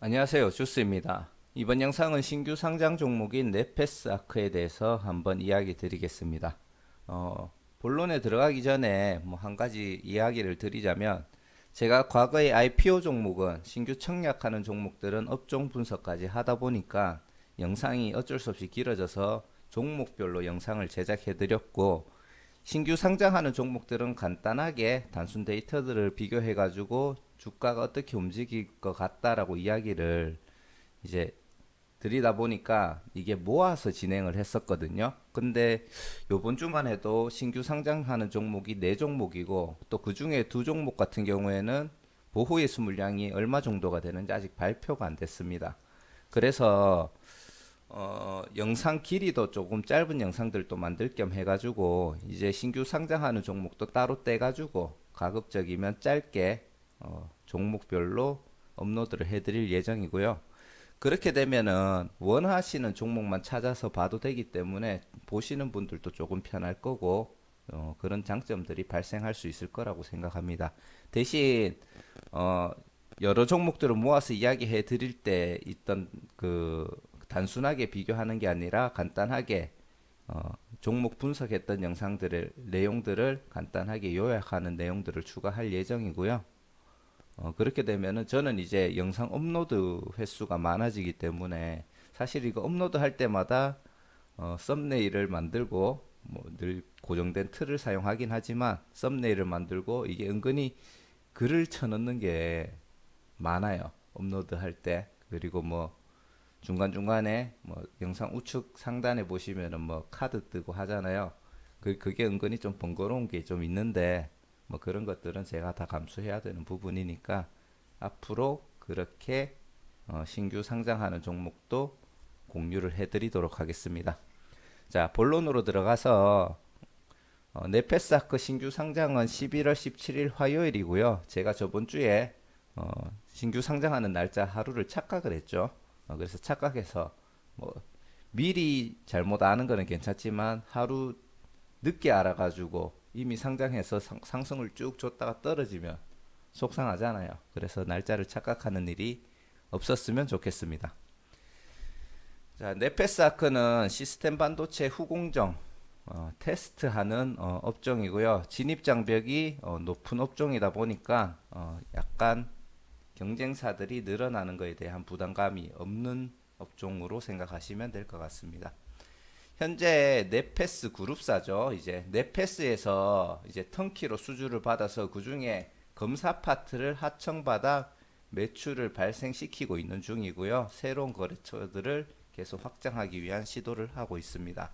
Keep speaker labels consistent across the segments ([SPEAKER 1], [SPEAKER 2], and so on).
[SPEAKER 1] 안녕하세요. 주스입니다. 이번 영상은 신규 상장 종목인 넷패스아크에 대해서 한번 이야기 드리겠습니다. 본론에 들어가기 전에 뭐 한 가지 이야기를 드리자면 제가 과거의 IPO 종목은 신규 청약하는 종목들은 업종 분석까지 하다 보니까 영상이 어쩔 수 없이 길어져서 종목별로 영상을 제작해 드렸고 신규 상장하는 종목들은 간단하게 단순 데이터들을 비교해 가지고 주가가 어떻게 움직일 것 같다라고 이야기를 이제 드리다 보니까 이게 모아서 진행을 했었거든요. 근데 요번 주만 해도 신규 상장하는 종목이 4종목이고 또 그 중에 2종목 같은 경우에는 보호예수 물량이 얼마 정도가 되는지 아직 발표가 안 됐습니다. 그래서 영상 길이도 조금 짧은 영상들도 만들 겸 해가지고 이제 신규 상장하는 종목도 따로 떼가지고 가급적이면 짧게 종목별로 업로드를 해드릴 예정이고요. 그렇게 되면은 원하시는 종목만 찾아서 봐도 되기 때문에 보시는 분들도 조금 편할 거고 그런 장점들이 발생할 수 있을 거라고 생각합니다. 대신 어, 여러 종목들을 모아서 이야기해 드릴 때 있던 그 단순하게 비교하는 게 아니라 간단하게 종목 분석했던 영상들의 내용들을 간단하게 요약하는 내용들을 추가할 예정이고요. 그렇게 되면은 저는 이제 영상 업로드 횟수가 많아지기 때문에 사실 이거 업로드 할 때마다 썸네일을 만들고 뭐 늘 고정된 틀을 사용하긴 하지만 썸네일을 만들고 이게 은근히 글을 쳐넣는 게 많아요. 업로드 할 때. 그리고 뭐 중간중간에 뭐 영상 우측 상단에 보시면은 뭐 카드 뜨고 하잖아요. 그게 은근히 좀 번거로운 게 좀 있는데 뭐 그런 것들은 제가 다 감수해야 되는 부분이니까 앞으로 그렇게 신규 상장하는 종목도 공유를 해드리도록 하겠습니다. 자, 본론으로 들어가서 네페사크 신규 상장은 11월 17일 화요일이고요. 제가 저번 주에 신규 상장하는 날짜 하루를 착각을 했죠. 그래서 착각해서 뭐 미리 잘못 아는 거는 괜찮지만 하루 늦게 알아가지고 이미 상장해서 상승을 쭉 줬다가 떨어지면 속상하잖아요. 그래서 날짜를 착각하는 일이 없었으면 좋겠습니다. 자, 네페스아크는 시스템 반도체 후공정 테스트하는 업종이고요. 진입 장벽이 높은 업종이다 보니까 약간 경쟁사들이 늘어나는 것에 대한 부담감이 없는 업종으로 생각하시면 될 것 같습니다. 현재 넷패스 그룹사죠. 이제 넷패스에서 이제 턴키로 수주를 받아서 그 중에 검사 파트를 하청받아 매출을 발생시키고 있는 중이고요. 새로운 거래처들을 계속 확장하기 위한 시도를 하고 있습니다.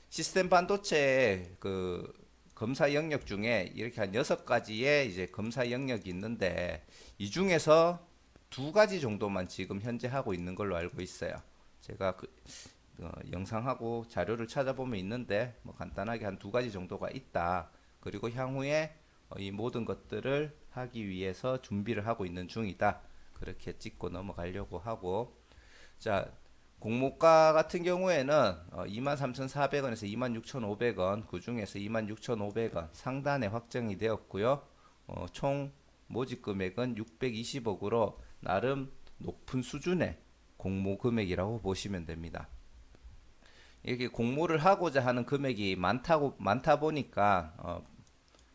[SPEAKER 1] 시스템 반도체 그 검사 영역 중에 이렇게 한 6가지의 이제 검사 영역이 있는데 이 중에서 2가지 정도만 지금 현재 하고 있는 걸로 알고 있어요. 제가 영상하고 자료를 찾아보면 있는데 뭐 간단하게 한 2가지 정도가 있다. 그리고 향후에 이 모든 것들을 하기 위해서 준비를 하고 있는 중이다. 그렇게 찍고 넘어가려고 하고 자 공모가 같은 경우에는 23,400원에서 26,500원 그 중에서 26,500원 상단에 확정이 되었고요. 총 모집 금액은 620억으로 나름 높은 수준의 공모 금액이라고 보시면 됩니다. 이렇게 공모를 하고자 하는 금액이 많다 보니까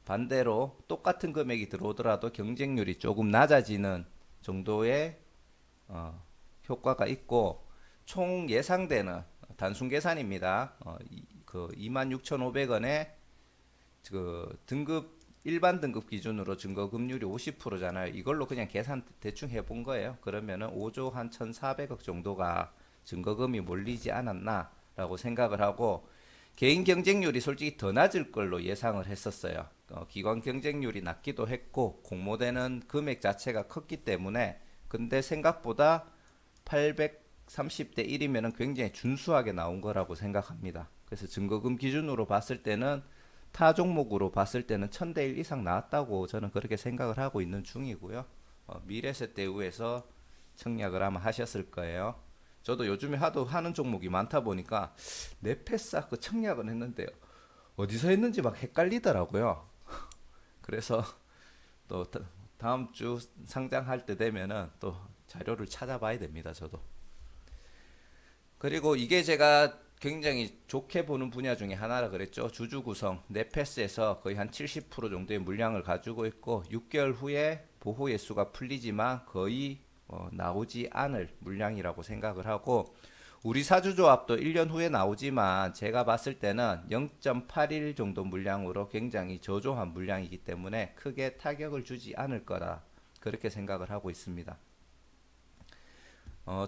[SPEAKER 1] 반대로 똑같은 금액이 들어오더라도 경쟁률이 조금 낮아지는 정도의 효과가 있고 총 예상되는 단순 계산입니다. 그 26,500원에 그 등급 일반 등급 기준으로 증거금률이 50%잖아요. 이걸로 그냥 계산 대충 해본 거예요. 그러면은 5조 한 1,400억 정도가 증거금이 몰리지 않았나라고 생각을 하고 개인 경쟁률이 솔직히 더 낮을 걸로 예상을 했었어요. 기관 경쟁률이 낮기도 했고 공모되는 금액 자체가 컸기 때문에 근데 생각보다 830대 1이면 굉장히 준수하게 나온 거라고 생각합니다. 그래서 증거금 기준으로 봤을 때는 타 종목으로 봤을 때는 1000대 1 이상 나왔다고 저는 그렇게 생각을 하고 있는 중이고요. 미래세대우에서 청약을 아마 하셨을 거예요. 저도 요즘에 하도 하는 종목이 많다 보니까 네페사 그 청약은 했는데요. 어디서 했는지 막 헷갈리더라고요. 그래서 또 다음 주 상장할 때 되면은 또 자료를 찾아봐야 됩니다, 저도. 그리고 이게 제가 굉장히 좋게 보는 분야 중에 하나라 그랬죠. 주주 구성, 넷패스에서 거의 한 70% 정도의 물량을 가지고 있고 6개월 후에 보호 예수가 풀리지만 거의 나오지 않을 물량이라고 생각을 하고 우리 사주조합도 1년 후에 나오지만 제가 봤을 때는 0.81 정도 물량으로 굉장히 저조한 물량이기 때문에 크게 타격을 주지 않을 거라 그렇게 생각을 하고 있습니다.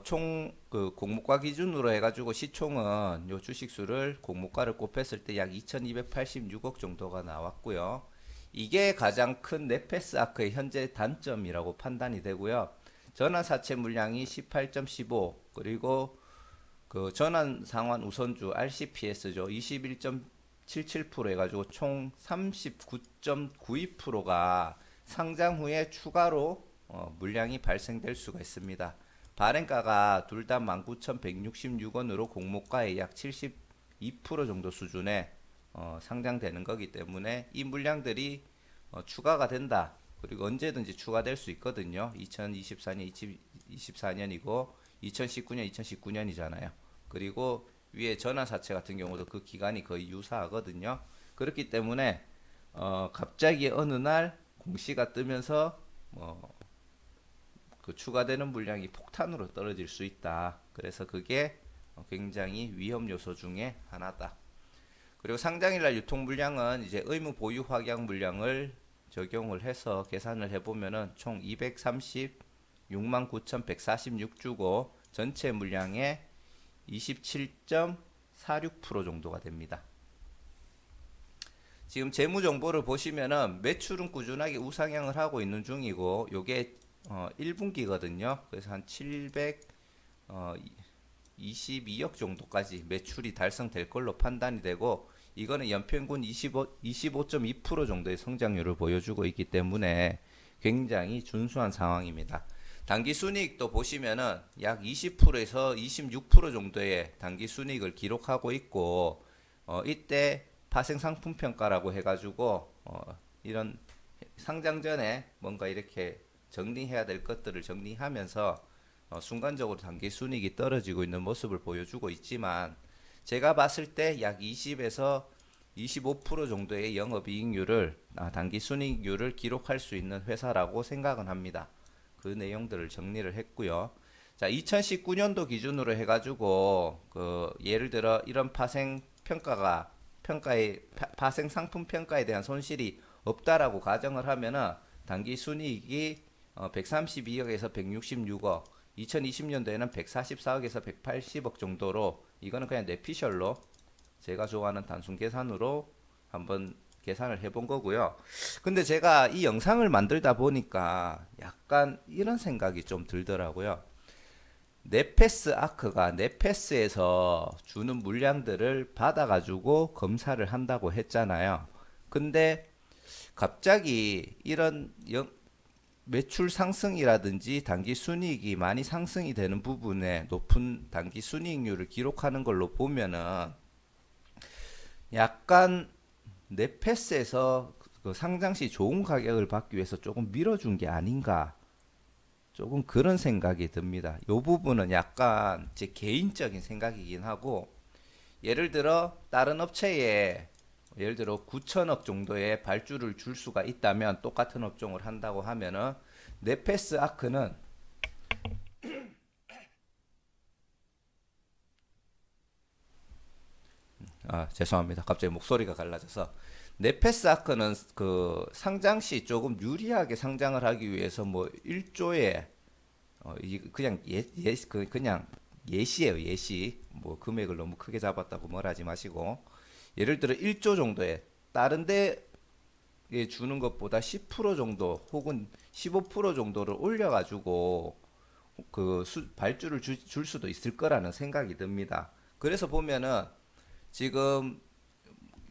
[SPEAKER 1] 총 그 공모가 기준으로 해가지고 시총은 요 주식수를 공모가를 곱했을 때 약 2286억 정도가 나왔고요. 이게 가장 큰 넷패스 아크의 현재 단점이라고 판단이 되고요. 전환사채 물량이 18.15 그리고 그 전환 상환 우선주 RCPS죠. 21.77% 해가지고 총 39.92%가 상장 후에 추가로 물량이 발생될 수가 있습니다. 발행가가 둘 다 19,166원으로 공모가의 약 72% 정도 수준에 상장되는 거기 때문에 이 물량들이 추가가 된다. 그리고 언제든지 추가될 수 있거든요. 2024년, 2024년이고 2019년, 2019년이잖아요. 그리고 위에 전환사채 같은 경우도 그 기간이 거의 유사하거든요. 그렇기 때문에 갑자기 어느 날 공시가 뜨면서 그 추가되는 물량이 폭탄으로 떨어질 수 있다. 그래서 그게 굉장히 위험 요소 중에 하나다. 그리고 상장일날 유통 물량은 이제 의무 보유 확약 물량을 적용을 해서 계산을 해보면은 총 236만 9,146주고 전체 물량의 27.46% 정도가 됩니다. 지금 재무 정보를 보시면은 매출은 꾸준하게 우상향을 하고 있는 중이고 요게 1분기거든요. 그래서 한 722억 정도까지 매출이 달성될 걸로 판단이 되고 이거는 연평균 25.2% 정도의 성장률을 보여주고 있기 때문에 굉장히 준수한 상황입니다. 단기 순이익도 보시면은 약 20%에서 26% 정도의 단기 순이익을 기록하고 있고 이때 파생 상품 평가라고 해가지고 이런 상장 전에 뭔가 이렇게 정리해야 될 것들을 정리하면서 순간적으로 단기 순이익이 떨어지고 있는 모습을 보여주고 있지만 제가 봤을 때 약 20에서 25% 정도의 영업이익률을 단기 순이익률을 기록할 수 있는 회사라고 생각은 합니다. 그 내용들을 정리를 했고요. 자, 2019년도 기준으로 해가지고 예를 들어 이런 파생 상품 평가에 대한 손실이 없다라고 가정을 하면은 단기 순이익이 132억에서 166억, 2020년도에는 144억에서 180억 정도로 이거는 그냥 뇌피셜로 제가 좋아하는 단순 계산으로 한번 계산을 해본 거고요. 근데 제가 이 영상을 만들다 보니까 약간 이런 생각이 좀 들더라고요. 넷패스 아크가 넷패스에서 주는 물량들을 받아가지고 검사를 한다고 했잖아요. 근데 갑자기 이런 매출 상승이라든지 단기 순이익이 많이 상승이 되는 부분에 높은 단기 순이익률을 기록하는 걸로 보면은 약간 넷패스에서 그 상장 시 좋은 가격을 받기 위해서 조금 밀어준 게 아닌가 조금 그런 생각이 듭니다. 이 부분은 약간 제 개인적인 생각이긴 하고 예를 들어 다른 업체에 예를 들어 9천억 정도의 발주를 줄 수가 있다면 똑같은 업종을 한다고 하면은 넷패스 아크는 죄송합니다. 갑자기 목소리가 갈라져서 넷패스 아크는 그 상장 시 조금 유리하게 상장을 하기 위해서 뭐 1조에 그냥 그냥 예시예요, 예시. 뭐 금액을 너무 크게 잡았다고 뭘 하지 마시고 예를 들어 1조 정도에 다른 데에 주는 것보다 10% 정도 혹은 15% 정도를 올려가지고 발주를 줄 수도 있을 거라는 생각이 듭니다. 그래서 보면은 지금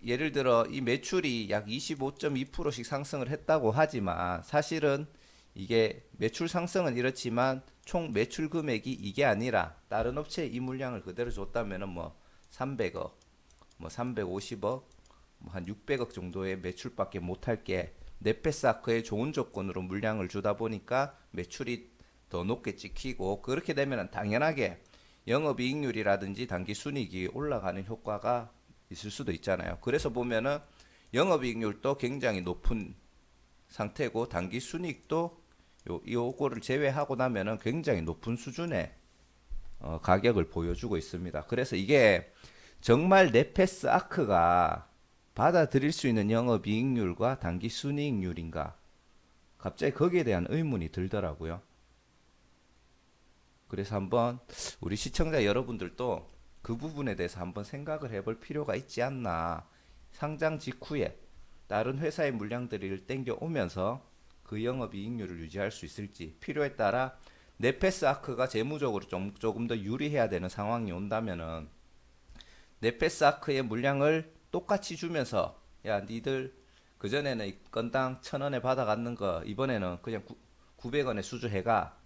[SPEAKER 1] 예를 들어 이 매출이 약 25.2%씩 상승을 했다고 하지만 사실은 이게 매출 상승은 이렇지만 총 매출 금액이 이게 아니라 다른 업체에 이 물량을 그대로 줬다면은 뭐 300억, 뭐 350억, 뭐 한 600억 정도의 매출밖에 못할 게 넷패스아크의 좋은 조건으로 물량을 주다 보니까 매출이 더 높게 찍히고 그렇게 되면 당연하게 영업이익률이라든지 당기순이익이 올라가는 효과가 있을 수도 있잖아요. 그래서 보면은 영업이익률도 굉장히 높은 상태고 당기순이익도 요거를 제외하고 나면은 굉장히 높은 수준의 가격을 보여주고 있습니다. 그래서 이게 정말 네페스 아크가 받아들일 수 있는 영업이익률과 당기순이익률인가 갑자기 거기에 대한 의문이 들더라고요. 그래서 한번 우리 시청자 여러분들도 그 부분에 대해서 한번 생각을 해볼 필요가 있지 않나. 상장 직후에 다른 회사의 물량들을 땡겨오면서 그 영업이익률을 유지할 수 있을지 필요에 따라 네페스 아크가 재무적으로 조금 더 유리해야 되는 상황이 온다면은 네페스 아크의 물량을 똑같이 주면서 야 니들 그전에는 건당 1,000원에 받아갔는 거 이번에는 그냥 900원에 수주해가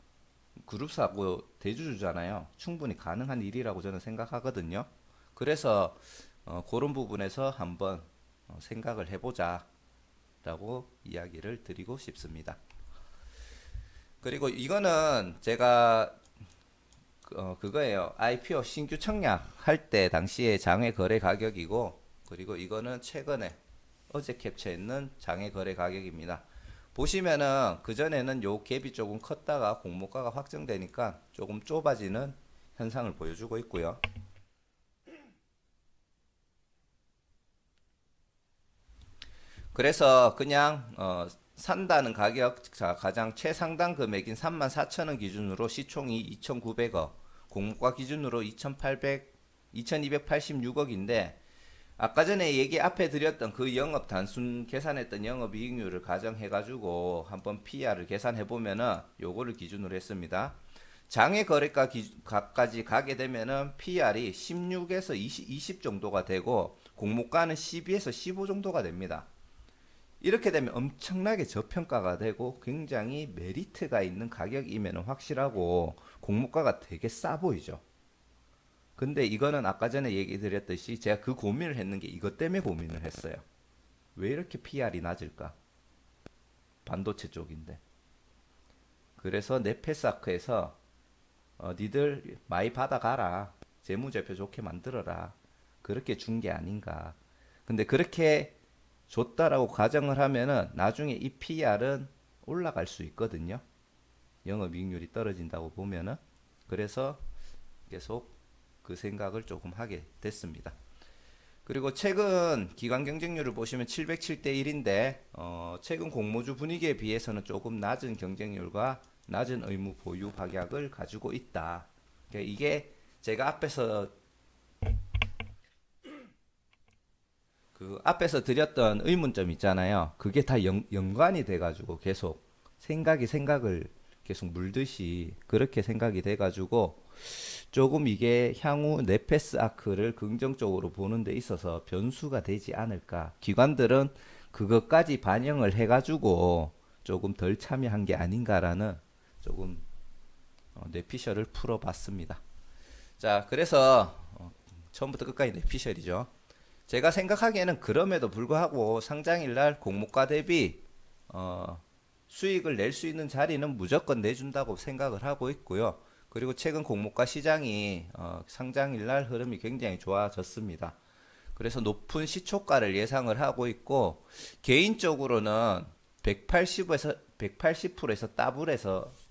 [SPEAKER 1] 그룹사고 대주주잖아요. 충분히 가능한 일이라고 저는 생각하거든요. 그래서 그런 부분에서 한번 생각을 해보자 라고 이야기를 드리고 싶습니다. 그리고 이거는 제가 그거예요. IPO 신규 청약할 때 당시에 장외 거래 가격이고 그리고 이거는 최근에 어제 캡처했는 장외 거래 가격입니다. 보시면은 그전에는 요 갭이 조금 컸다가 공모가가 확정되니까 조금 좁아지는 현상을 보여주고 있고요. 그래서 그냥 산다는 가격, 자, 가장 최상단 금액인 34,000원 기준으로 시총이 2,900억, 공모가 기준으로 2,286억인데 아까 전에 얘기 앞에 드렸던 그 영업 단순 계산했던 영업 이익률을 가정해가지고 한번 PR을 계산해 보면은 요거를 기준으로 했습니다. 장외 거래가까지 가게 되면은 PR이 16에서 20 정도가 되고 공모가는 12에서 15 정도가 됩니다. 이렇게 되면 엄청나게 저평가가 되고 굉장히 메리트가 있는 가격이면 확실하고 공모가가 되게 싸 보이죠. 근데 이거는 아까 전에 얘기 드렸듯이 제가 그 고민을 했는 게 이것 때문에 고민을 했어요. 왜 이렇게 PR이 낮을까? 반도체 쪽인데. 그래서 네페사크에서 니들 많이 받아가라. 재무제표 좋게 만들어라. 그렇게 준 게 아닌가. 근데 그렇게 줬다라고 가정을 하면은 나중에 이 PR은 올라갈 수 있거든요. 영업이익률이 떨어진다고 보면은. 그래서 계속 그 생각을 조금 하게 됐습니다. 그리고 최근 기관 경쟁률을 보시면 707대 1인데 최근 공모주 분위기에 비해서는 조금 낮은 경쟁률과 낮은 의무 보유 박약을 가지고 있다. 그러니까 이게 제가 앞에서 드렸던 의문점 있잖아요. 그게 다 연관이 돼가지고 계속 생각을 계속 물듯이 그렇게 생각이 돼가지고 조금 이게 향후 네페스 아크를 긍정적으로 보는 데 있어서 변수가 되지 않을까. 기관들은 그것까지 반영을 해가지고 조금 덜 참여한 게 아닌가라는 조금 뇌피셜을 풀어봤습니다. 자, 그래서 처음부터 끝까지 뇌피셜이죠. 제가 생각하기에는 그럼에도 불구하고 상장일 날 공모가 대비 수익을 낼 수 있는 자리는 무조건 내준다고 생각을 하고 있고요. 그리고 최근 공모가 시장이 상장일 날 흐름이 굉장히 좋아졌습니다. 그래서 높은 시초가를 예상을 하고 있고 개인적으로는 180에서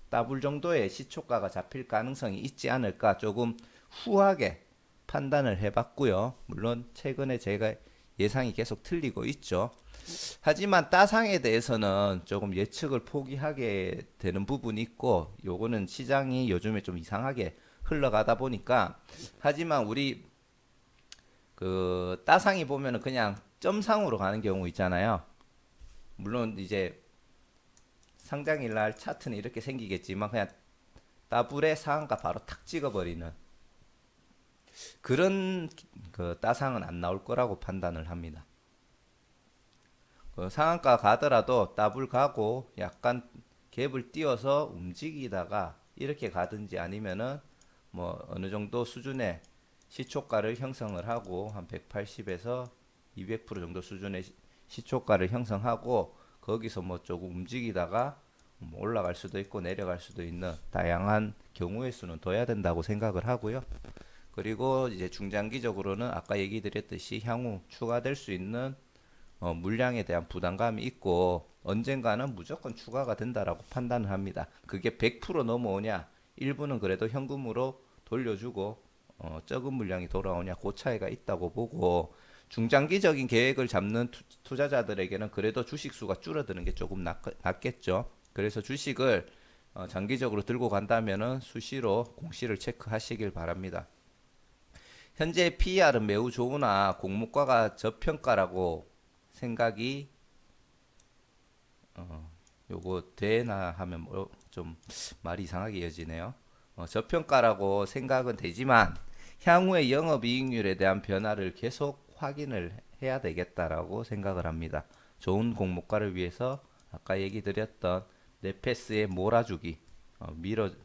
[SPEAKER 1] 더블 정도의 시초가가 잡힐 가능성이 있지 않을까 조금 후하게 판단을 해봤고요. 물론 최근에 제가 예상이 계속 틀리고 있죠. 하지만 따상에 대해서는 조금 예측을 포기하게 되는 부분이 있고 요거는 시장이 요즘에 좀 이상하게 흘러가다 보니까 하지만 우리 그 따상이 보면은 그냥 점상으로 가는 경우 있잖아요. 물론 이제 상장일 날 차트는 이렇게 생기겠지만 그냥 따블의 상한가 바로 탁 찍어버리는 그런 그 따상은 안 나올 거라고 판단을 합니다. 그 상한가 가더라도 더블 가고 약간 갭을 띄워서 움직이다가 이렇게 가든지 아니면은 뭐 어느 정도 수준의 시초가를 형성을 하고 한 180에서 200% 정도 수준의 시초가를 형성하고 거기서 뭐 조금 움직이다가 뭐 올라갈 수도 있고 내려갈 수도 있는 다양한 경우의 수는 둬야 된다고 생각을 하고요. 그리고 이제 중장기적으로는 아까 얘기 드렸듯이 향후 추가될 수 있는 물량에 대한 부담감이 있고 언젠가는 무조건 추가가 된다라고 판단을 합니다. 그게 100% 넘어오냐, 일부는 그래도 현금으로 돌려주고 적은 물량이 돌아오냐, 그 차이가 있다고 보고 중장기적인 계획을 잡는 투자자들에게는 그래도 주식 수가 줄어드는 게 조금 낫겠죠. 그래서 주식을 장기적으로 들고 간다면은 수시로 공시를 체크하시길 바랍니다. 현재 PER은 매우 좋으나 공모가가 저평가라고 생각이 요거 되나 하면 좀 말이 이상하게 이어지네요. 저평가라고 생각은 되지만 향후의 영업이익률에 대한 변화를 계속 확인을 해야 되겠다라고 생각을 합니다. 좋은 공모가를 위해서 아까 얘기 드렸던 네페스의 몰아주기,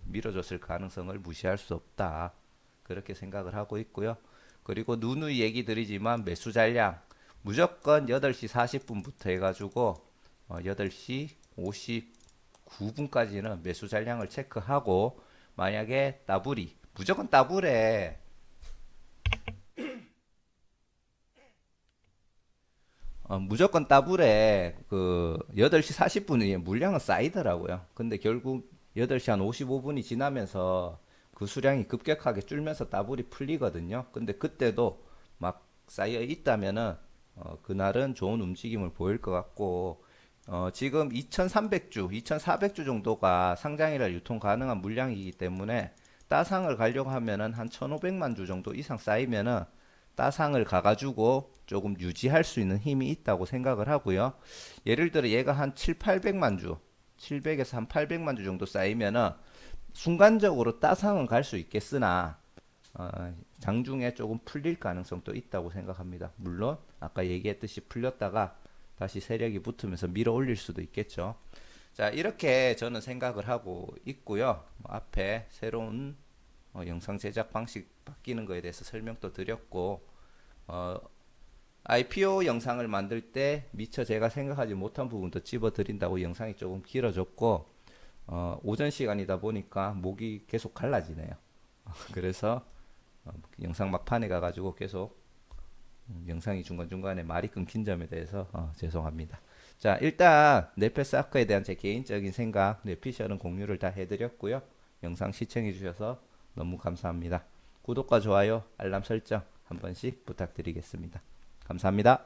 [SPEAKER 1] 밀어줬을 가능성을 무시할 수 없다. 그렇게 생각을 하고 있고요. 그리고 누누이 얘기 드리지만 매수 잔량 무조건 8시 40분부터 해가지고 8시 59분까지는 매수 잔량을 체크하고 만약에 따블이 무조건 따블에 무조건 따블에 그 8시 40분에 물량은 쌓이더라고요. 근데 결국 8시 한 55분이 지나면서 그 수량이 급격하게 줄면서 따블이 풀리거든요. 근데 그때도 막 쌓여 있다면은 그날은 좋은 움직임을 보일 것 같고 지금 2300주, 2400주 정도가 상장이라 유통 가능한 물량이기 때문에 따상을 가려고 하면은 한 1500만 주 정도 이상 쌓이면은 따상을 가가지고 조금 유지할 수 있는 힘이 있다고 생각을 하고요. 예를 들어 얘가 한 7, 800만 주, 700에서 한 800만 주 정도 쌓이면은 순간적으로 따상은 갈 수 있겠으나 장중에 조금 풀릴 가능성도 있다고 생각합니다. 물론 아까 얘기했듯이 풀렸다가 다시 세력이 붙으면서 밀어 올릴 수도 있겠죠. 자, 이렇게 저는 생각을 하고 있고요. 앞에 새로운 영상 제작 방식 바뀌는 거에 대해서 설명도 드렸고 IPO 영상을 만들 때 미처 제가 생각하지 못한 부분도 집어 드린다고 영상이 조금 길어졌고 오전 시간이다 보니까 목이 계속 갈라지네요. 그래서 영상 막판에 가가지고 계속 영상이 중간중간에 말이 끊긴 점에 대해서 죄송합니다. 자, 일단 네페스 아크에 대한 제 개인적인 생각, 뇌피셜은 공유를 다 해드렸고요. 영상 시청해 주셔서 너무 감사합니다. 구독과 좋아요, 알람 설정 한 번씩 부탁드리겠습니다. 감사합니다.